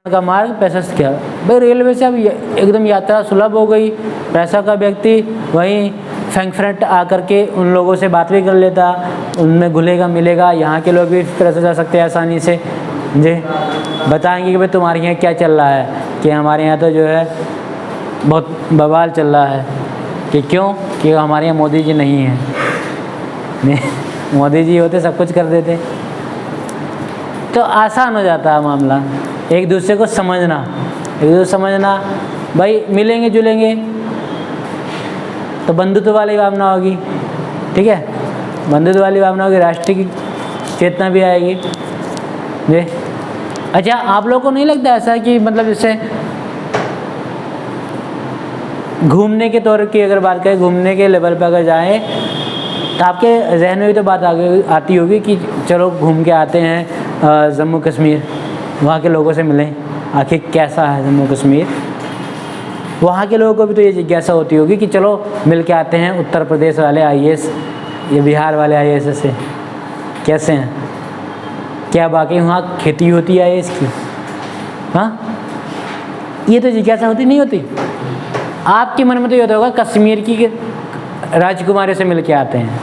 का मार्ग प्रशस्त किया। भाई रेलवे से अब एकदम यात्रा सुलभ हो गई, पैसा का व्यक्ति वहीं फ्रैंकफर्ट आकर के उन लोगों से बात भी कर लेता, उनमें घुलेगा मिलेगा। यहाँ के लोग भी इस तरह से जा सकते हैं आसानी से, जी बताएंगे कि भाई तुम्हारे यहाँ क्या चल रहा है, कि हमारे यहाँ तो जो है बहुत बवाल चल रहा है। कि क्यों? कि हमारे यहाँ मोदी जी नहीं हैं। मोदी जी होते सब कुछ कर देते, तो आसान हो जाता है मामला। एक दूसरे को समझना, एक दूसरे को समझना, भाई मिलेंगे जुलेंगे तो बंधुत्व वाली भावना होगी, ठीक है, बंधुत्व वाली भावना होगी, राष्ट्रीय की चेतना भी आएगी जी। अच्छा, आप लोगों को नहीं लगता ऐसा कि मतलब जैसे घूमने के तौर की अगर बात करें, घूमने के लेवल पर अगर जाएं तो आपके जहन में भी तो बात आती होगी कि चलो घूम के आते हैं जम्मू कश्मीर, वहाँ के लोगों से मिलें, आखिर कैसा है जम्मू कश्मीर। वहाँ के लोगों को भी तो ये जिज्ञासा होती होगी कि चलो मिल के आते हैं उत्तर प्रदेश वाले IAS या बिहार वाले IAS से कैसे हैं, क्या बाकी वहाँ खेती होती है IAS की, हाँ, ये तो जिज्ञासा होती नहीं होती। आपके मन में तो ये होता होगा कश्मीर की राजकुमारी से मिल के आते हैं,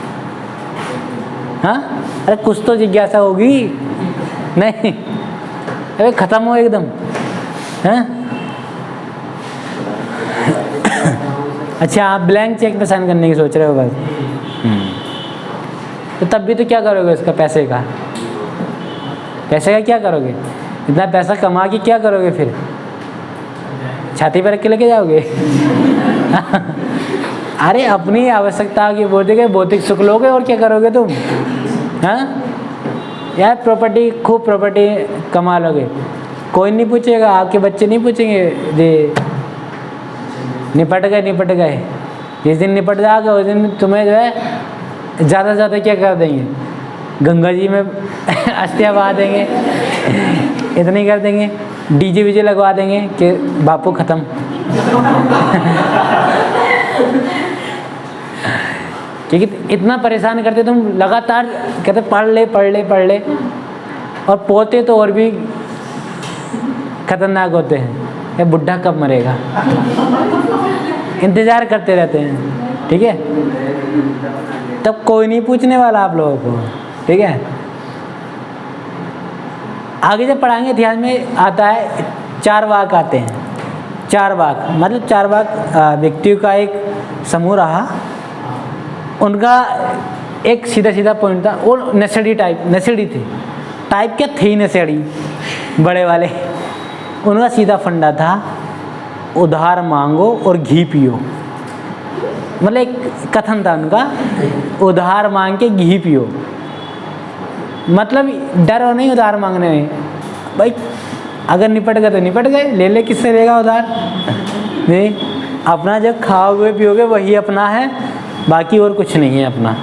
हाँ, अरे कुछ तो जिज्ञासा होगी, नहीं अरे ख़त्म हो एकदम, हैं? अच्छा, आप ब्लैंक चेक पे साइन करने की सोच रहे हो बस, तो तब भी तो क्या करोगे उसका, पैसे का क्या करोगे? इतना पैसा कमा के क्या करोगे फिर? छाती पर रख के लेके जाओगे? अरे अपनी आवश्यकता की भौतिक सुख लोगे, और क्या करोगे तुम, हाँ यार? प्रॉपर्टी, खूब प्रॉपर्टी कमा लोगे, कोई नहीं पूछेगा, आपके बच्चे नहीं पूछेंगे जी निपट गए। जिस दिन निपट जाओगे उस दिन तुम्हें जो है ज़्यादा से ज़्यादा क्या कर देंगे, गंगा जी में अस्थियाँ बहा देंगे, इतनी कर देंगे, डीजे वीजे लगवा देंगे कि बापू ख़त्म। क्योंकि इतना परेशान करते तुम, लगातार कहते पढ़ ले, और पोते तो और भी खतरनाक होते हैं, ये बुढ़ा कब मरेगा, इंतज़ार करते रहते हैं, ठीक है। तब कोई नहीं पूछने वाला आप लोगों को, ठीक है। आगे जब पढ़ाएंगे इतिहास में आता है 4 वाक आते हैं। 4 वाक मतलब 4 वाक व्यक्तियों का एक समूह रहा, उनका एक सीधा पॉइंट था, वो नशेड़ी थी, टाइप क्या थी नशेड़ी बड़े वाले। उनका सीधा फंडा था, उधार मांगो और घी पियो। मतलब एक कथन था उनका, उधार मांग के घी पियो। मतलब डर और नहीं उधार मांगने में, भाई अगर निपट गए तो निपट गए, ले ले, किससे लेगा उधार, नहीं, अपना जब खाओगे पियोगे वही अपना है, बाकी और कुछ नहीं है अपना।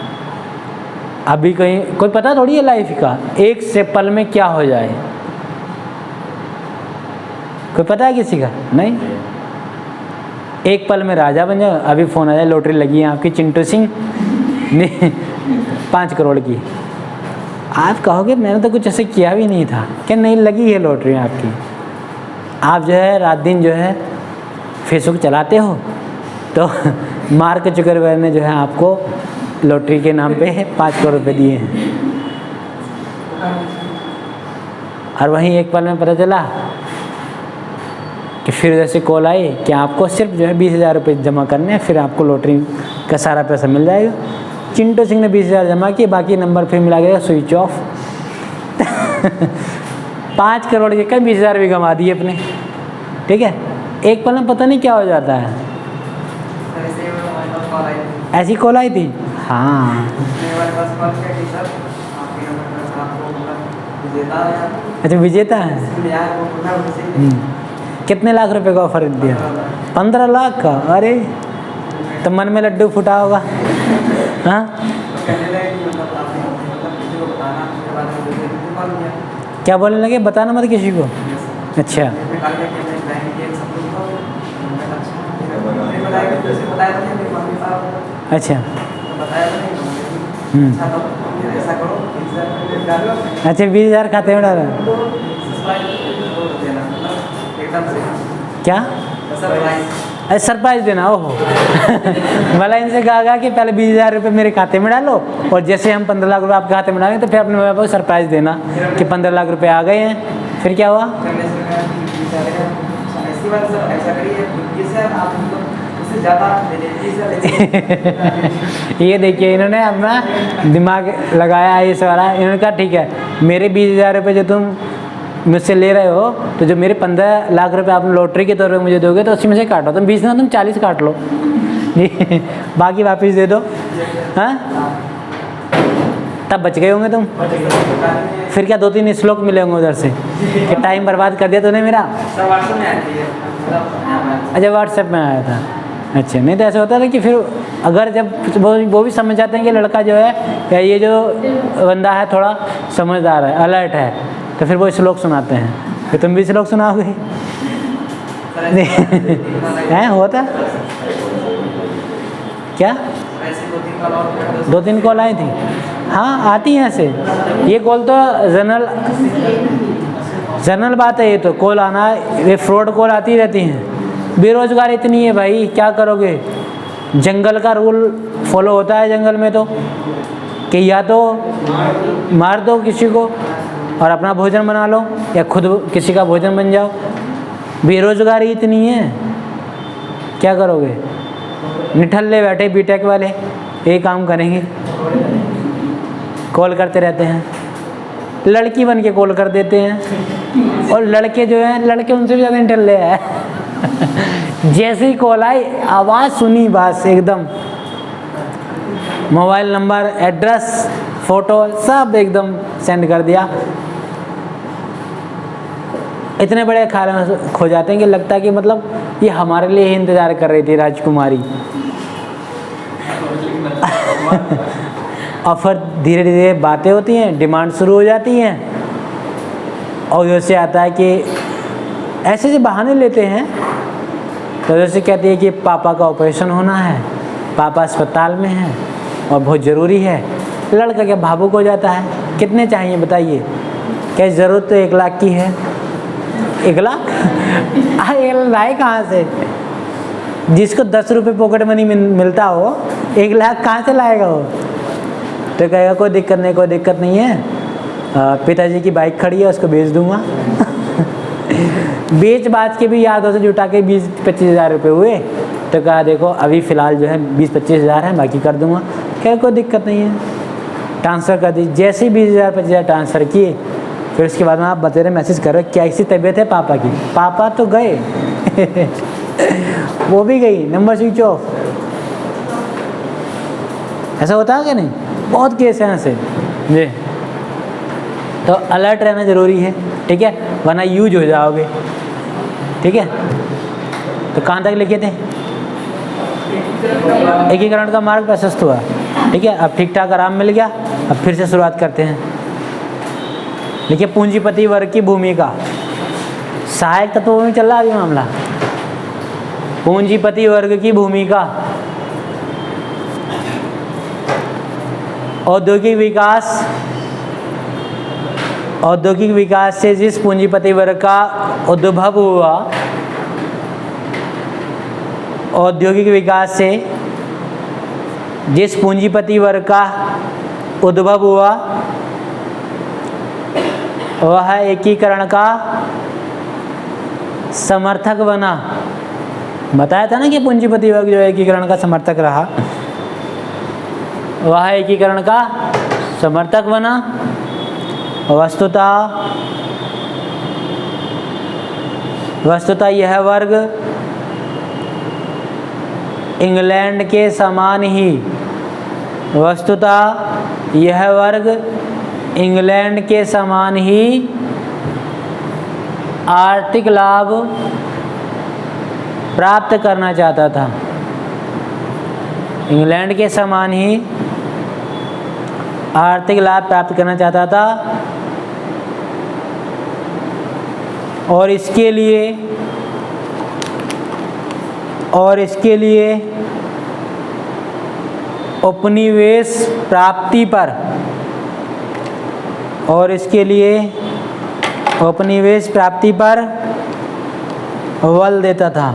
अभी कहीं कोई पता थोड़ी है लाइफ का, एक से पल में क्या हो जाए, कोई पता है किसी का? नहीं। एक पल में राजा बन जाओ, अभी फ़ोन आ जाए लॉटरी लगी है आपकी चिंटू सिंह ने 5 करोड़ की, आप कहोगे मैंने तो कुछ ऐसे किया भी नहीं था, क्या नहीं लगी है लॉटरी आपकी। आप जो है रात दिन जो है फेसबुक चलाते हो, तो मार्क जुकरबर्ग ने जो है आपको लॉटरी के नाम पे 5 करोड़ रुपये दिए हैं, और वहीं एक पल में पता चला कि फिर जैसे कॉल आई कि आपको सिर्फ जो है 20,000 रुपये जमा करने हैं, फिर आपको लॉटरी का सारा पैसा मिल जाएगा। चिंटू सिंह ने 20,000 जमा किए, बाकी नंबर फिर मिला गया स्विच ऑफ। 5 करोड़ के कई 20,000 भी गंवा दिए अपने, ठीक है। एक पल में पता नहीं क्या हो जाता है। ऐसी कॉल आई थी, हाँ। अच्छा, विजेता है। कितने लाख रुपए का ऑफर दिया? 15 लाख का। अरे तो मन में लड्डू फूटा होगा, हाँ। क्या बोलने लगे? बताना मत किसी को। अच्छा, अच्छा, अच्छा 20,000 खाते में डाला। क्या? अरे सरप्राइज देना, ओहो। भला इनसे कहा कि पहले 20,000 रुपये मेरे खाते में डालो और जैसे हम 15 लाख रुपये आपके खाते में डालेंगे तो फिर अपने मम्मी पापा को सरप्राइज देना कि 15 लाख रुपये आ गए हैं। फिर क्या हुआ? ये देखिए इन्होंने अपना दिमाग लगाया इस वाला। इन्होंने कहा ठीक है, मेरे 20,000 रुपये जो तुम मुझसे ले रहे हो तो जो मेरे 15 लाख रुपए आप लॉटरी के तौर पे मुझे दोगे तो 80 में से काटो, तुम 20 ना तुम 40 काट लो जी, बाकी वापस दे दो। हाँ, तब बच गए होंगे तुम। फिर क्या 2-3 श्लोक मिले होंगे उधर से कि टाइम बर्बाद कर दिया तूने मेरा। अच्छा, व्हाट्सएप में आया था। अच्छा, नहीं तो ऐसा होता था कि फिर अगर जब वो भी समझ जाते हैं कि लड़का जो है या ये जो बंदा है थोड़ा समझदार है, अलर्ट है, तो फिर वो श्लोक सुनाते हैं। फिर तुम भी श्लोक सुनाओगे हैं? होता क्या? 2-3 कॉल आई थी। हाँ, आती हैं ऐसे। ये कॉल तो जनरल बात है। ये तो कॉल आना, ये फ्रॉड कॉल आती रहती हैं। बेरोजगार इतनी है भाई, क्या करोगे? जंगल का रूल फॉलो होता है जंगल में तो कि या तो मार दो किसी को और अपना भोजन बना लो या खुद किसी का भोजन बन जाओ। बेरोजगारी इतनी है, क्या करोगे? निठल्ले बैठे बीटेक वाले यही काम करेंगे, कॉल करते रहते हैं, लड़की बन के कॉल कर देते हैं। और लड़के जो हैं, लड़के उनसे भी ज़्यादा निठल्ले हैं। जैसे ही कॉल आई, आवाज़ सुनी, बस एकदम मोबाइल नंबर, एड्रेस, फ़ोटो सब एकदम सेंड कर दिया। इतने बड़े ख्याल में खो जाते हैं कि लगता है कि मतलब ये हमारे लिए ही इंतज़ार कर रही थी राजकुमारी। और फिर धीरे धीरे बातें होती हैं, डिमांड शुरू हो जाती हैं और जैसे आता है कि ऐसे से बहाने लेते हैं। तो जैसे कहती है कि पापा का ऑपरेशन होना है, पापा अस्पताल में हैं और बहुत ज़रूरी है। लड़का क्या भावुक हो जाता है, कितने चाहिए बताइए? क्या ज़रूरत तो 1 लाख की है। 1 लाख? लाए कहाँ से? जिसको 10 रुपये पॉकेट मनी मिलता हो, 1 लाख कहाँ से लाएगा वो? तो कहेगा कोई दिक्कत नहीं, कोई दिक्कत नहीं है, पिताजी की बाइक खड़ी है उसको बेच दूंगा। बेच बाच के भी यादों से जुटा के 20-25 हज़ार रुपये हुए। तो कहा देखो अभी फ़िलहाल जो है 20-25 हज़ार है, बाकी कर दूंगा। क्या कोई दिक्कत नहीं है, ट्रांसफ़र कर दीजिए। जैसे ही 20,000-25 हज़ार ट्रांसफ़र किए, फिर उसके बाद में आप बता रहे मैसेज करो कैसी तबीयत है पापा की। पापा तो गए वो भी गई, नंबर स्विच ऑफ। ऐसा होता है कि नहीं? बहुत केस हैं ऐसे जी। तो अलर्ट रहना ज़रूरी है, ठीक है, वरना यूज हो जाओगे। ठीक है, तो कहाँ तक लिखे थे? एकीकरण का मार्ग प्रशस्त हुआ। ठीक है, अब ठीक ठाक आराम मिल गया। अब फिर से शुरुआत करते हैं। देखिए, पूंजीपति वर्ग की भूमिका, सहायक तत्वों में चल रहा है अभी मामला। पूंजीपति वर्ग की भूमिका, औद्योगिक विकास से जिस पूंजीपति वर्ग का उद्भव हुआ, औद्योगिक विकास से जिस पूंजीपति वर्ग का उद्भव हुआ वह एकीकरण का समर्थक बना। बताया था ना कि पूंजीपति वर्ग जो एकीकरण का समर्थक रहा, वह एकीकरण का समर्थक बना। वस्तुतः यह वर्ग इंग्लैंड के समान ही, वस्तुतः यह वर्ग इंग्लैंड के समान ही आर्थिक लाभ प्राप्त करना चाहता था। इंग्लैंड के समान ही आर्थिक लाभ प्राप्त करना चाहता था और इसके लिए उपनिवेश प्राप्ति पर बल देता था,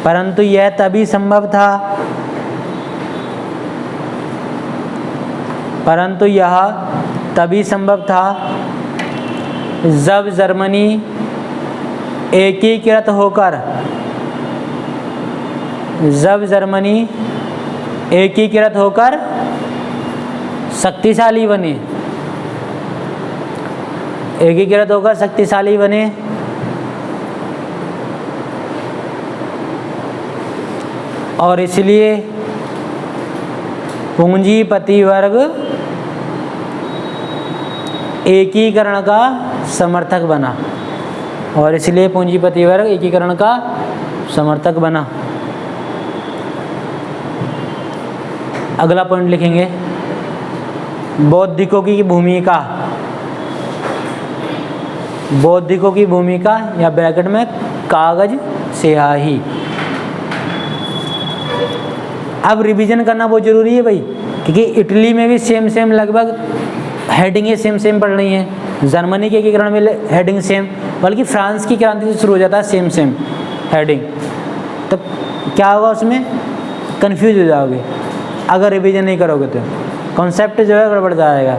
परंतु यह तभी संभव था जब जर्मनी एकीकृत होकर शक्तिशाली बने। और इसलिए पूंजीपति वर्ग एकीकरण का समर्थक बना। अगला पॉइंट लिखेंगे, बौद्धिकों की भूमिका या ब्रैकेट में कागज स्याही। अब रिवीजन करना बहुत ज़रूरी है भाई, क्योंकि इटली में भी सेम लगभग हेडिंगें सेम पढ़ रही हैं। जर्मनी के एकीकरण में हेडिंग सेम, बल्कि फ्रांस की क्रांति से शुरू हो जाता है सेम हेडिंग। तो क्या होगा, उसमें कंफ्यूज हो जाओगे अगर रिवीजन नहीं करोगे तो कॉन्सेप्ट जो है गड़बड़ जाएगा।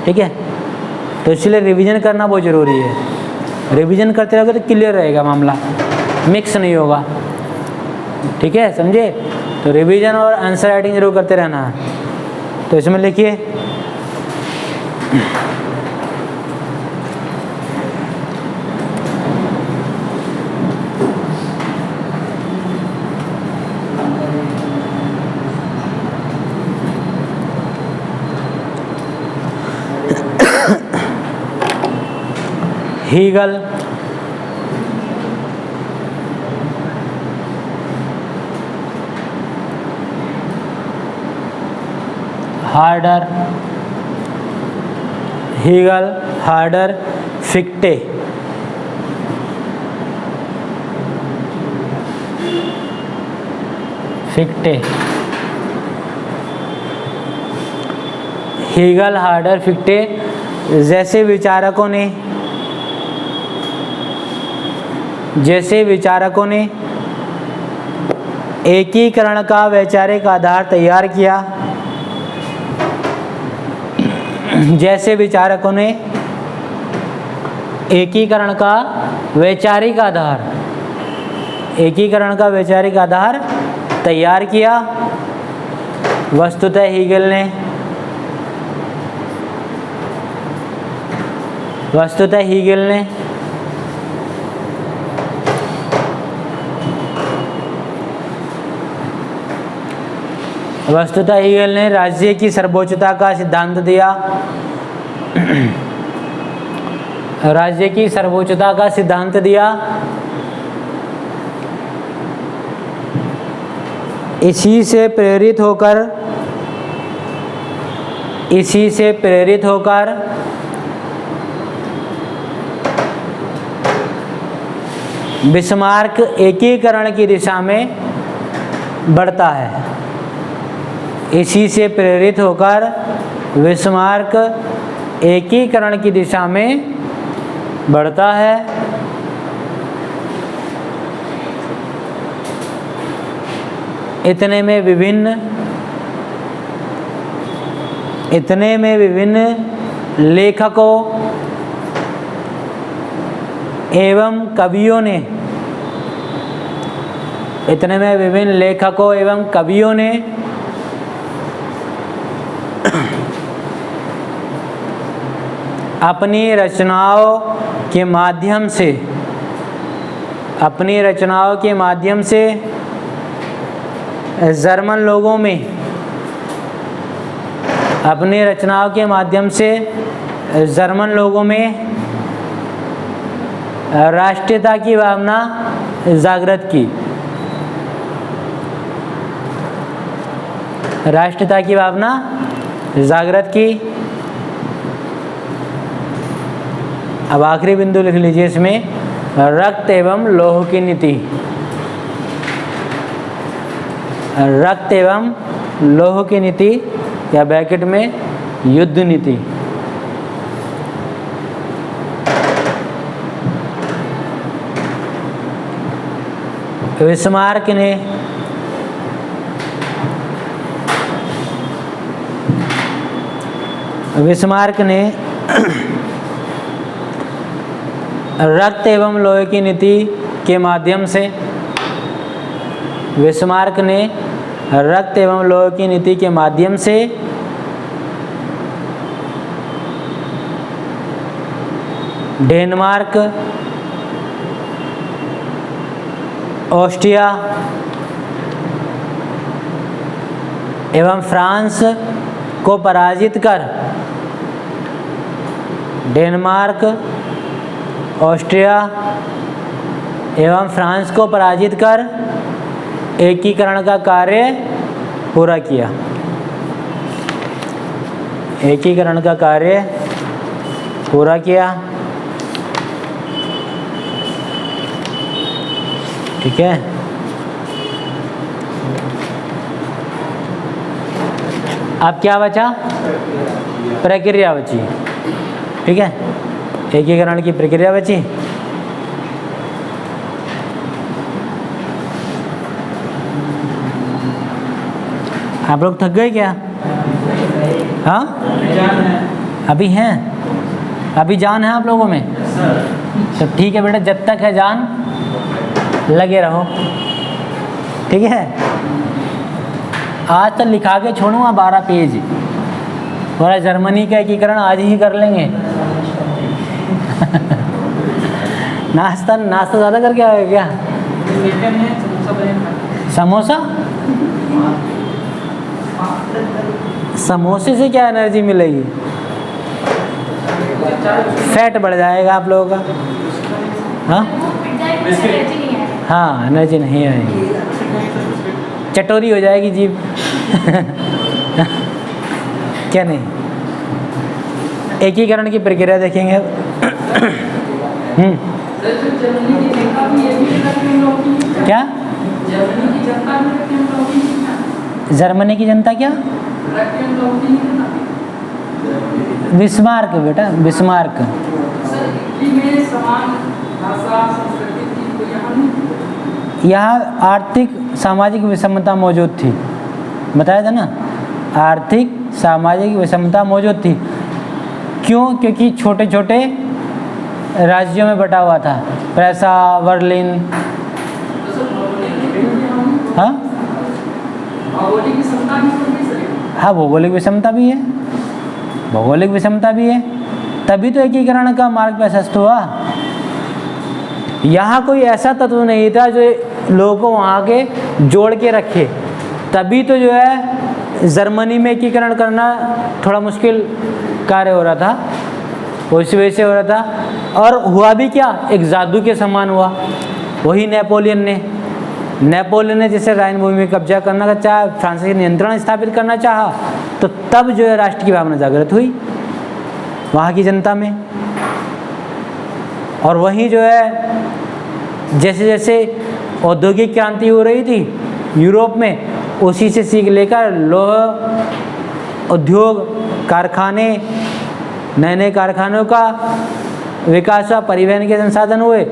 ठीक है, तो इसलिए रिवीजन करना बहुत ज़रूरी है। रिवीजन करते रहोगे तो क्लियर रहेगा मामला, मिक्स नहीं होगा। ठीक है, समझे? तो रिवीजन और आंसर राइटिंग जरूर करते रहना है। तो इसमें लिखिए, हीगल, हार्डर, फिक्टे। हीगल, हार्डर, फिक्टे जैसे विचारकों ने एकीकरण का वैचारिक आधार तैयार किया। एकीकरण का वैचारिक आधार तैयार किया। वस्तुतः हीगल ने राज्य की सर्वोच्चता का सिद्धांत दिया। इसी से प्रेरित होकर बिस्मार्क एकीकरण की दिशा में बढ़ता है। इसी से प्रेरित होकर बिस्मार्क एकीकरण की दिशा में बढ़ता है। इतने में विभिन्न लेखकों एवं कवियों ने अपनी रचनाओं के माध्यम से जर्मन लोगों में राष्ट्रीयता की भावना जागृत की। अब आखिरी बिंदु लिख लीजिए इसमें, रक्त एवं लौह की नीति या ब्रैकेट में युद्ध नीति। बिस्मार्क ने रक्त एवं लोहे की नीति के माध्यम से बिस्मार्क ने रक्त एवं लोहे की नीति के माध्यम से डेनमार्क, ऑस्ट्रिया एवं फ्रांस को पराजित कर डेनमार्क, ऑस्ट्रिया एवं फ्रांस को पराजित कर एकीकरण का कार्य पूरा किया। एकीकरण का कार्य पूरा किया। ठीक है। अब क्या बचा? प्रक्रिया बची। ठीक है, एकीकरण की प्रक्रिया बची। आप लोग थक गए क्या? हाँ, अभी हैं? अभी जान है आप लोगों में? तो ठीक है बेटा, जब तक है जान लगे रहो। ठीक है, आज तक लिखा के छोड़ूंगा 12 पेज। और जर्मनी का एकीकरण आज ही कर लेंगे। नाश्ता ज़्यादा करके आए क्या? समोसा? समोसे से क्या एनर्जी मिलेगी? फैट बढ़ जाएगा आप लोगों का। हाँ हाँ, एनर्जी नहीं आएगी, चटोरी हो जाएगी जीभ। क्या नहीं? एकीकरण की प्रक्रिया देखेंगे। क्या? जर्मनी की जनता क्या? बिस्मार्क बेटा, बिस्मार्क। यहाँ आर्थिक सामाजिक विषमता मौजूद थी, बताया था ना, आर्थिक सामाजिक विषमता मौजूद थी। क्यों? क्योंकि छोटे छोटे राज्यों में बटा हुआ था, प्रेसा, बर्लिन। हाँ हाँ, भौगोलिक विषमता भी है, भौगोलिक विषमता भी है, तभी तो एकीकरण का मार्ग प्रशस्त हुआ। यहाँ कोई ऐसा तत्व नहीं था जो लोगों को वहाँ के जोड़ के रखे, तभी तो जो है जर्मनी में एकीकरण करना थोड़ा मुश्किल कार्य हो रहा था, उसी वजह से हो रहा था। और हुआ भी क्या, एक जादू के समान हुआ। वही नेपोलियन ने जैसे राइन भूमि में कब्जा करना का चाहा, फ्रांसीसी नियंत्रण स्थापित करना चाहा, तो तब जो है राष्ट्र की भावना जागृत हुई वहाँ की जनता में। और वहीं जो है जैसे जैसे औद्योगिक क्रांति हो रही थी यूरोप में, उसी से सीख लेकर लोह उद्योग, कारखाने, नए नए कारखानों का विकास हुआ, परिवहन के संसाधन हुए,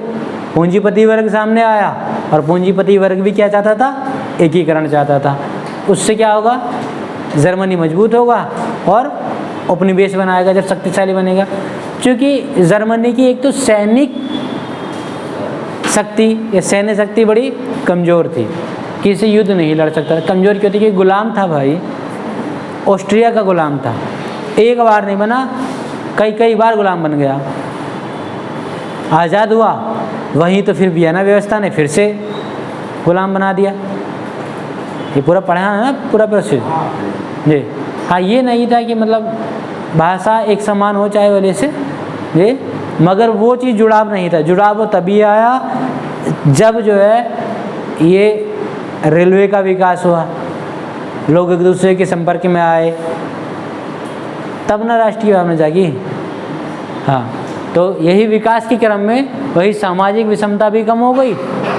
पूंजीपति वर्ग सामने आया। और पूंजीपति वर्ग भी क्या चाहता था? एकीकरण चाहता था। उससे क्या होगा? जर्मनी मजबूत होगा और उपनिवेश बनाएगा जब शक्तिशाली बनेगा। क्योंकि जर्मनी की एक तो सैनिक शक्ति या सैन्य शक्ति बड़ी कमज़ोर थी, किसी युद्ध नहीं लड़ सकता था। कमज़ोर क्यों थी? कि गुलाम था भाई, ऑस्ट्रिया का गुलाम था, एक बार नहीं बना, कई बार गुलाम बन गया। आज़ाद हुआ, वहीं तो फिर वियना व्यवस्था ने फिर से गुलाम बना दिया। ये पूरा पढ़ा है ना, पूरा प्रोसेस जी। हाँ, ये नहीं था कि मतलब भाषा एक समान हो चाहे वाले से जी, मगर वो चीज़ जुड़ाव नहीं था। जुड़ाव वो तभी आया जब जो है ये रेलवे का विकास हुआ, लोग एक दूसरे के संपर्क में आए, तब ना राष्ट्रीय भावना जागी। हाँ, तो यही विकास के क्रम में वही सामाजिक विषमता भी कम हो गई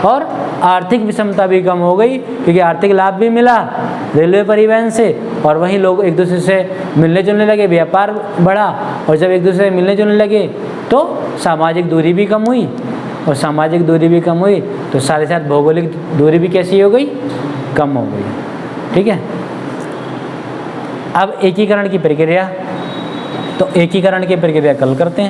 और आर्थिक विषमता भी कम हो गई, क्योंकि आर्थिक लाभ भी मिला रेलवे परिवहन से, और वहीं लोग एक दूसरे से मिलने जुलने लगे, व्यापार बढ़ा, और जब एक दूसरे से मिलने जुलने लगे तो सामाजिक दूरी भी कम हुई, और सामाजिक दूरी भी कम हुई तो साथ ही साथ भौगोलिक दूरी भी कैसी हो गई, कम हो गई। ठीक है, अब एकीकरण की प्रक्रिया, तो एकीकरण की प्रक्रिया कल करते हैं।